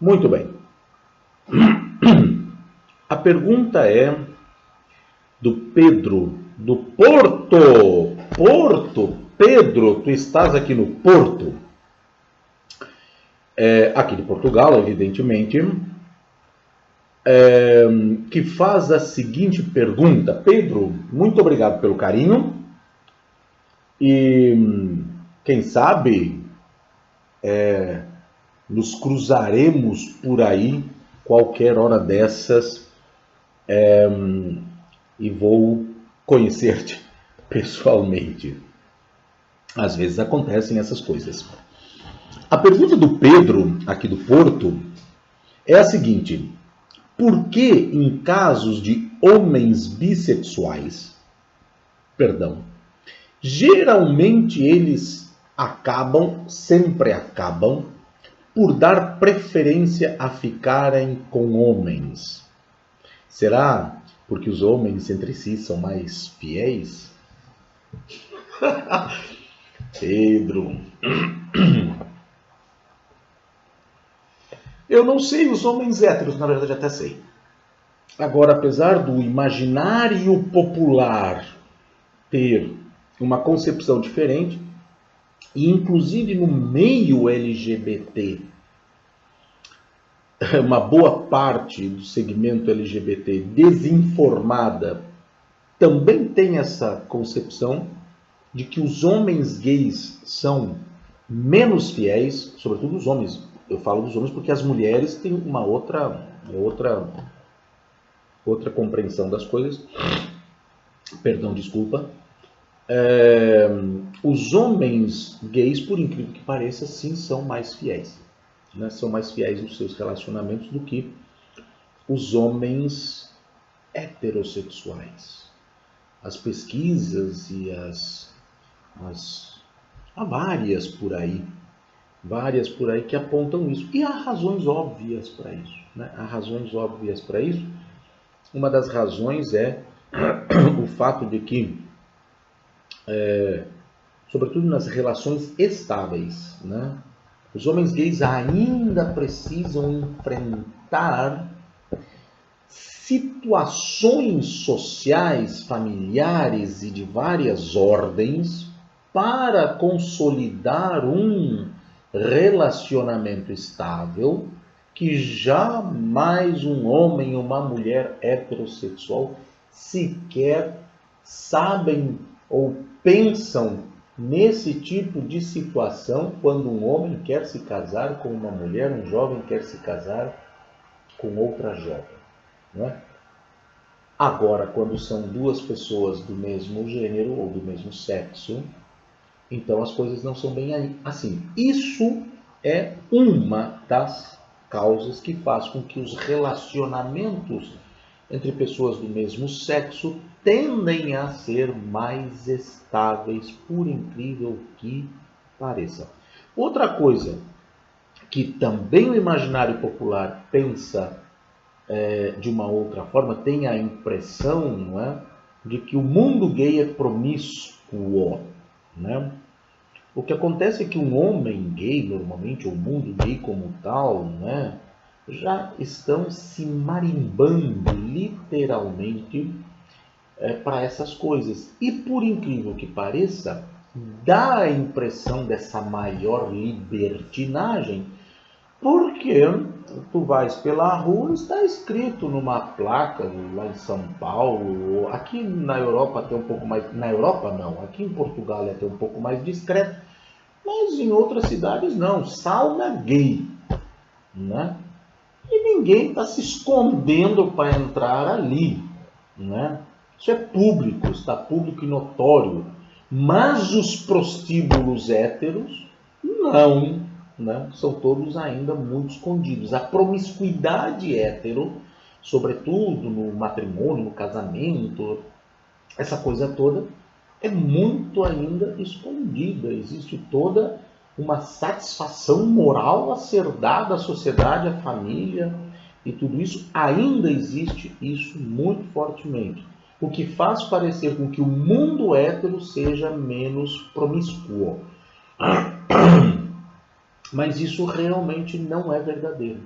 Muito bem. A pergunta é do Pedro, do Porto. Porto, Pedro, tu estás aqui no Porto. Aqui de Portugal, evidentemente. Que faz a seguinte pergunta. Pedro, muito obrigado pelo carinho. E quem sabe nos cruzaremos por aí qualquer hora dessas e vou conhecer-te pessoalmente. Às vezes acontecem essas coisas. A pergunta do Pedro, aqui do Porto, é a seguinte: por que em casos de homens bissexuais, geralmente eles sempre acabam, por dar preferência a ficarem com homens? Será porque os homens entre si são mais fiéis? Pedro, eu não sei, os homens héteros, na verdade até sei. Agora, apesar do imaginário popular ter uma concepção diferente, e inclusive no meio LGBT, uma boa parte do segmento LGBT desinformada também tem essa concepção de que os homens gays são menos fiéis, sobretudo os homens. Eu falo dos homens porque as mulheres têm uma outra compreensão das coisas. Perdão, desculpa. Os homens gays, por incrível que pareça, sim, são mais fiéis. Né? São mais fiéis nos seus relacionamentos do que os homens heterossexuais. As pesquisas e há várias por aí que apontam isso. E há razões óbvias para isso. Né? Há razões óbvias para isso. Uma das razões é o fato de que, sobretudo nas relações estáveis, né, os homens gays ainda precisam enfrentar situações sociais, familiares e de várias ordens para consolidar um relacionamento estável que jamais um homem ou uma mulher heterossexual sequer sabem ou pensam nesse tipo de situação quando um homem quer se casar com uma mulher, um jovem quer se casar com outra jovem. Não é? Agora, quando são duas pessoas do mesmo gênero ou do mesmo sexo, então as coisas não são bem assim. Isso é uma das causas que faz com que os relacionamentos entre pessoas do mesmo sexo tendem a ser mais estáveis, por incrível que pareça. Outra coisa que também o imaginário popular pensa de uma outra forma, tem a impressão, não é, de que o mundo gay é promíscuo. Né? O que acontece é que um homem gay, normalmente, ou o mundo gay como tal, né, já estão se marimbando literalmente para essas coisas. E por incrível que pareça, dá a impressão dessa maior libertinagem, porque tu vais pela rua, está escrito numa placa lá em São Paulo, aqui na Europa até um pouco mais, na Europa não, aqui em Portugal é até um pouco mais discreto, mas em outras cidades não, sauna gay, né? E ninguém está se escondendo para entrar ali, né? Isso é público, está público e notório, mas os prostíbulos héteros não, né? São todos ainda muito escondidos. A promiscuidade hétero, sobretudo no matrimônio, no casamento, essa coisa toda, é muito ainda escondida. Existe toda uma satisfação moral a ser dada à sociedade, à família, e tudo isso, ainda existe isso muito fortemente. O que faz parecer com que o mundo hétero seja menos promíscuo. Mas isso realmente não é verdadeiro.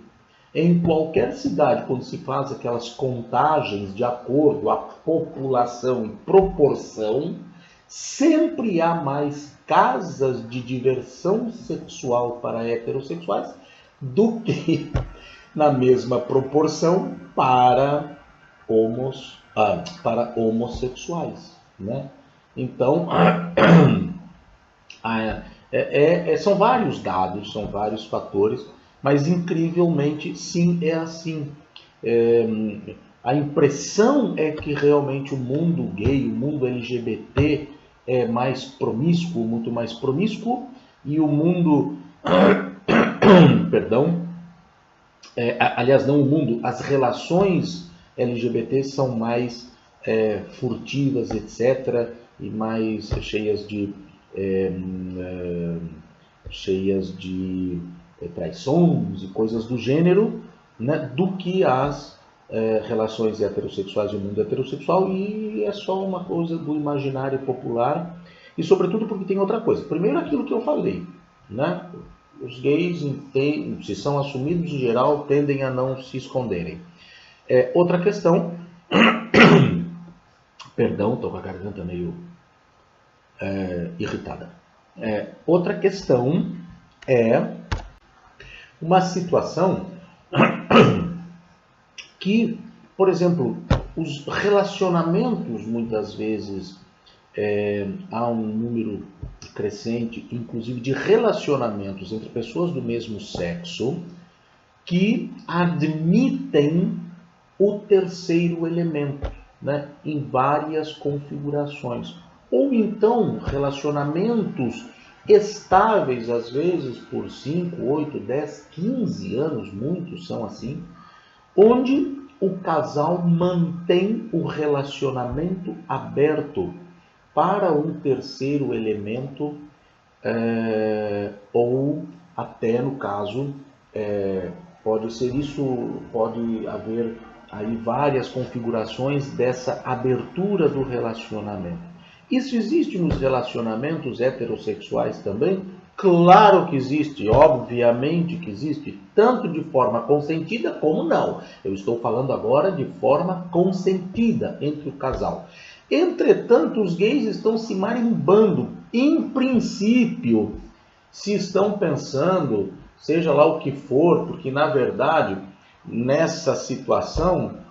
Em qualquer cidade, quando se faz aquelas contagens de acordo à população e proporção, sempre há mais casas de diversão sexual para heterossexuais do que na mesma proporção para homossexuais, né? Então, são vários dados, são vários fatores, mas incrivelmente sim, é assim. A impressão é que realmente o mundo gay, o mundo LGBT é mais promíscuo, muito mais promíscuo, e o mundo, perdão, aliás, não o mundo, as relações LGBT são mais furtivas, etc., e mais cheias de traições e coisas do gênero, né, do que as relações heterossexuais e o mundo heterossexual, e é só uma coisa do imaginário popular, e sobretudo porque tem outra coisa. Primeiro, aquilo que eu falei, né? Os gays, se são assumidos em geral, tendem a não se esconderem. Outra questão, perdão, estou com a garganta meio irritada. Outra questão é uma situação que, por exemplo, os relacionamentos, muitas vezes, há um número crescente, inclusive, de relacionamentos entre pessoas do mesmo sexo que admitem o terceiro elemento, né, em várias configurações. Ou então, relacionamentos estáveis, às vezes, por 5, 8, 10, 15 anos, muitos são assim, onde o casal mantém o relacionamento aberto para um terceiro elemento, ou até, no caso, pode ser isso, pode haver aí várias configurações dessa abertura do relacionamento. Isso existe nos relacionamentos heterossexuais também? Claro que existe, obviamente que existe, tanto de forma consentida como não. Eu estou falando agora de forma consentida entre o casal. Entretanto, os gays estão se marimbando. Em princípio, se estão pensando, seja lá o que for, porque na verdade, nessa situação,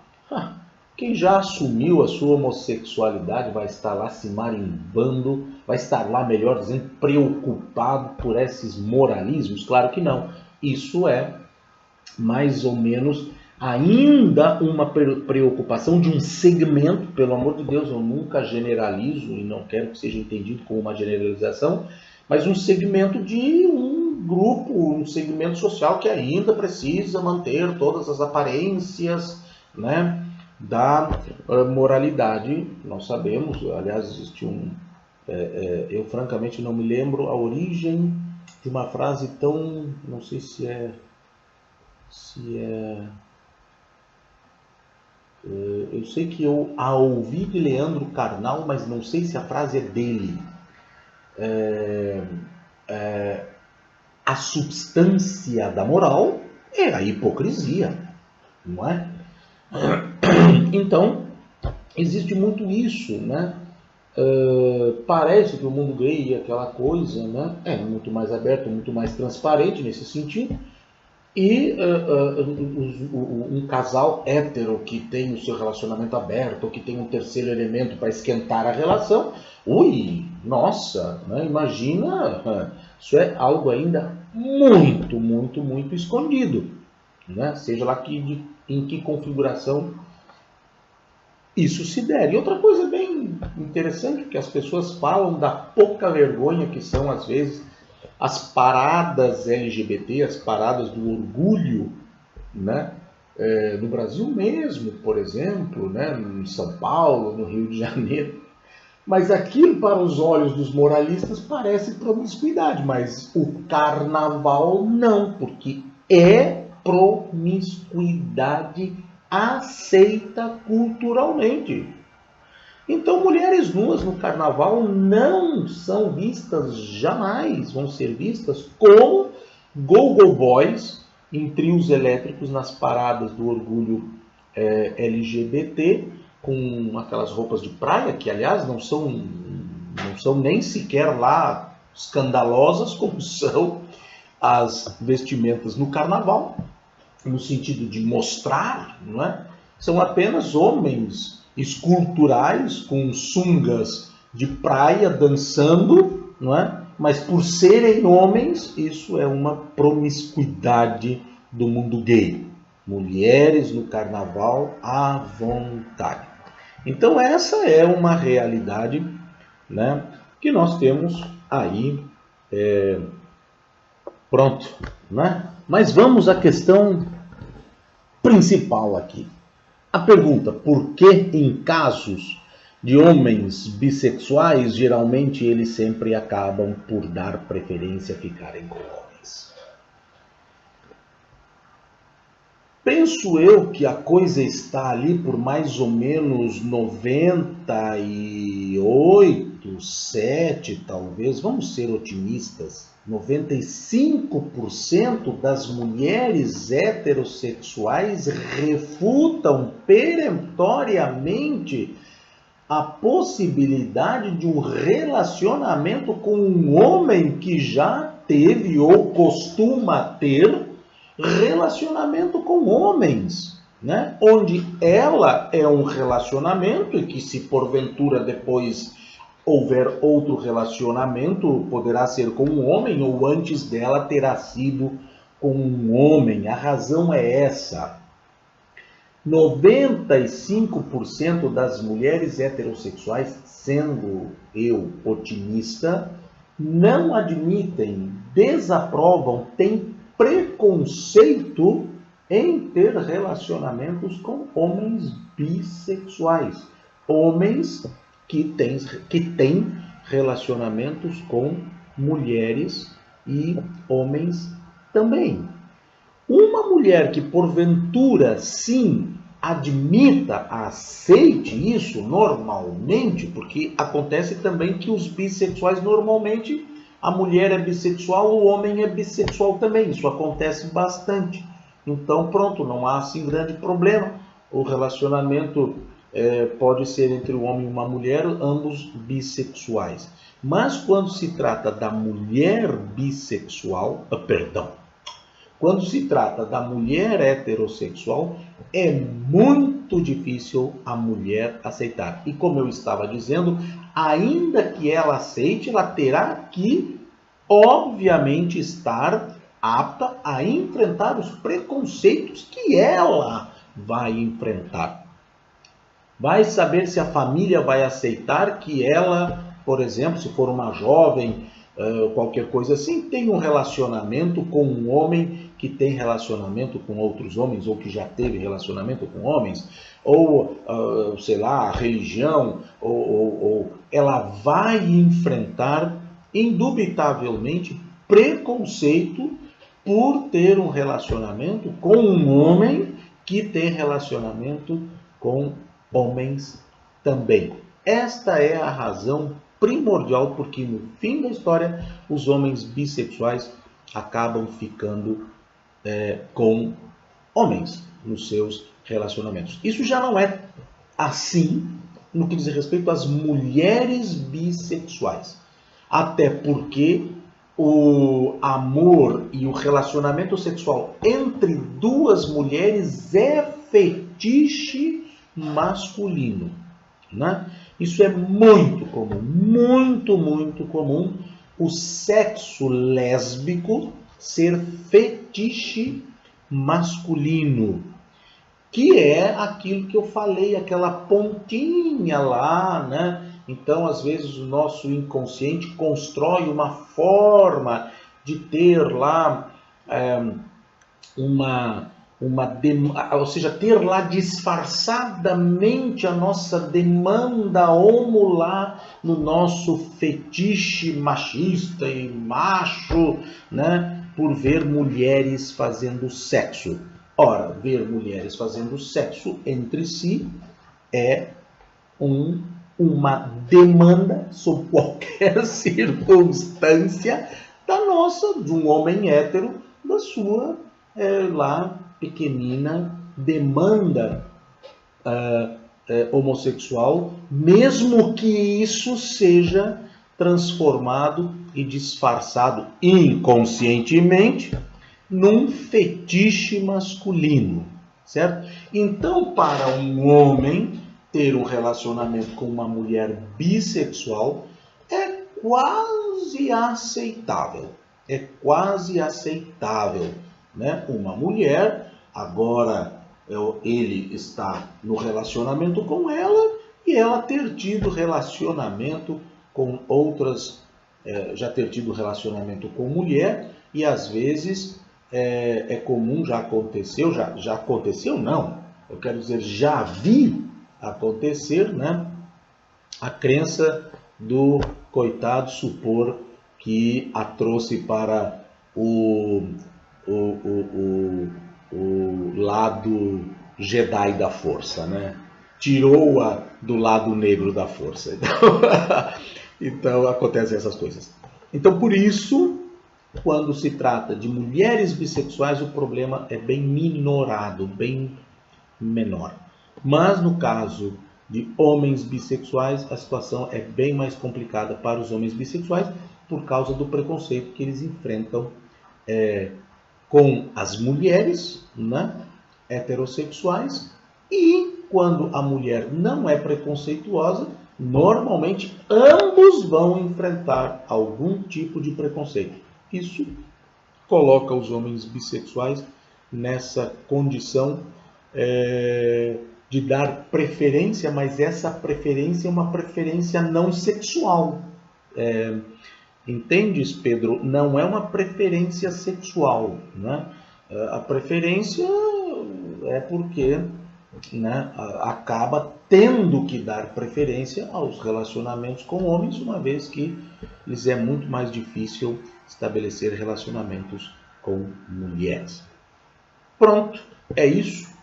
quem já assumiu a sua homossexualidade vai estar lá se marimbando, vai estar lá, melhor dizendo, preocupado por esses moralismos? Claro que não. Isso é mais ou menos ainda uma preocupação de um segmento, pelo amor de Deus, eu nunca generalizo e não quero que seja entendido como uma generalização, mas um segmento de um grupo, um segmento social que ainda precisa manter todas as aparências, né, da moralidade. Nós sabemos, aliás, existe eu francamente não me lembro a origem de uma frase tão, não sei se é eu sei que eu a ouvi de Leandro Carnal, mas não sei se a frase é dele. A substância da moral é a hipocrisia, não é? Então, existe muito isso, né? Parece que o mundo gay é aquela coisa, né? É muito mais aberto, muito mais transparente nesse sentido. E um casal hétero que tem o seu relacionamento aberto, ou que tem um terceiro elemento para esquentar a relação, nossa, né? Imagina, isso é algo ainda muito, muito, muito escondido, né? Seja lá em que configuração isso se der. E outra coisa bem interessante, que as pessoas falam da pouca vergonha que são, às vezes, as paradas LGBT, as paradas do orgulho, né? No Brasil mesmo, por exemplo, né? Em São Paulo, no Rio de Janeiro. Mas aquilo, para os olhos dos moralistas, parece promiscuidade, mas o carnaval não, porque é promiscuidade aceita culturalmente. Então, mulheres nuas no carnaval não são vistas, jamais vão ser vistas como go-go boys em trios elétricos nas paradas do orgulho LGBT, com aquelas roupas de praia, que aliás não são nem sequer lá escandalosas como são as vestimentas no carnaval, no sentido de mostrar, não é? São apenas homens esculturais com sungas de praia dançando, não é? Mas por serem homens, isso é uma promiscuidade do mundo gay. Mulheres no carnaval à vontade. Então essa é uma realidade, né, que nós temos aí pronto, né? Mas vamos à questão principal aqui. A pergunta: por que em casos de homens bissexuais, geralmente eles sempre acabam por dar preferência a ficarem com homens? Penso eu que a coisa está ali por mais ou menos 98, 7 talvez, vamos ser otimistas, 95% das mulheres heterossexuais refutam peremptoriamente a possibilidade de um relacionamento com um homem que já teve ou costuma ter relacionamento com homens, né? Onde ela é um relacionamento e que, se porventura depois houver outro relacionamento, poderá ser com um homem, ou antes dela terá sido com um homem. A razão é essa: 95% das mulheres heterossexuais, sendo eu otimista, não admitem, desaprovam, têm preconceito em ter relacionamentos com homens bissexuais. Homens que têm relacionamentos com mulheres e homens também. Uma mulher que porventura sim admita, aceite isso normalmente, porque acontece também que os bissexuais normalmente, a mulher é bissexual, o homem é bissexual também, isso acontece bastante. Então pronto, não há assim grande problema, o relacionamento pode ser entre um homem e uma mulher, ambos bissexuais. Mas quando se trata da mulher bissexual, quando se trata da mulher heterossexual, é muito difícil a mulher aceitar. E como eu estava dizendo, ainda que ela aceite, ela terá que, obviamente, estar apta a enfrentar os preconceitos que ela vai enfrentar. Vai saber se a família vai aceitar que ela, por exemplo, se for uma jovem, qualquer coisa assim, tem um relacionamento com um homem que tem relacionamento com outros homens, ou que já teve relacionamento com homens, ou, sei lá, a religião, ou ela vai enfrentar, indubitavelmente, preconceito por ter um relacionamento com um homem que tem relacionamento com homens também. Esta é a razão primordial porque no fim da história os homens bissexuais acabam ficando com homens nos seus relacionamentos. Isso já não é assim no que diz respeito às mulheres bissexuais. Até porque o amor e o relacionamento sexual entre duas mulheres é fetiche masculino, né? Isso é muito comum, muito comum, o sexo lésbico ser fetiche masculino, que é aquilo que eu falei, aquela pontinha lá, né? Então, às vezes, o nosso inconsciente constrói uma forma de ter lá ou seja, ter lá disfarçadamente a nossa demanda homo lá no nosso fetiche machista e macho, né, por ver mulheres fazendo sexo. Ora, ver mulheres fazendo sexo entre si é uma demanda, sob qualquer circunstância, de um homem hétero, da sua lá pequenina, demanda homossexual, mesmo que isso seja transformado e disfarçado inconscientemente num fetiche masculino, certo? Então, para um homem ter um relacionamento com uma mulher bissexual é quase aceitável. É quase aceitável, né? Uma mulher, agora ele está no relacionamento com ela e ela ter tido relacionamento com outras, já ter tido relacionamento com mulher, e às vezes é comum, já aconteceu não, eu quero dizer, já vi acontecer, né? A crença do coitado supor que a trouxe para o lado Jedi da força, né? Tirou-a do lado negro da força. Então acontecem essas coisas. Então, por isso, quando se trata de mulheres bissexuais, o problema é bem minorado, bem menor. Mas no caso de homens bissexuais, a situação é bem mais complicada para os homens bissexuais por causa do preconceito que eles enfrentam com as mulheres, né, heterossexuais, e quando a mulher não é preconceituosa, normalmente ambos vão enfrentar algum tipo de preconceito. Isso coloca os homens bissexuais nessa condição de dar preferência, mas essa preferência é uma preferência não sexual. Entendes, Pedro? Não é uma preferência sexual, né? A preferência é porque, né, acaba tendo que dar preferência aos relacionamentos com homens, uma vez que lhes é muito mais difícil estabelecer relacionamentos com mulheres. Pronto, é isso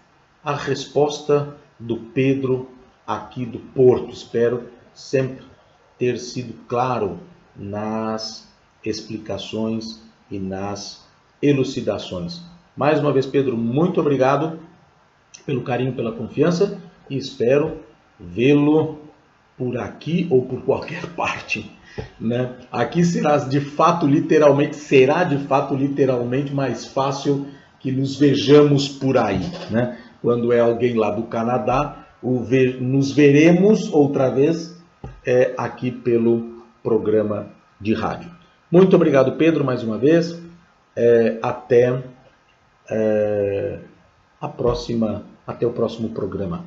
a resposta do Pedro aqui do Porto. Espero sempre ter sido claro nas explicações e nas elucidações. Mais uma vez, Pedro, muito obrigado pelo carinho, pela confiança, e espero vê-lo por aqui ou por qualquer parte, né? Aqui será de fato literalmente mais fácil que nos vejamos por aí, né? Quando é alguém lá do Canadá, nos veremos outra vez aqui pelo programa de rádio. Muito obrigado, Pedro, mais uma vez. Até o próximo programa.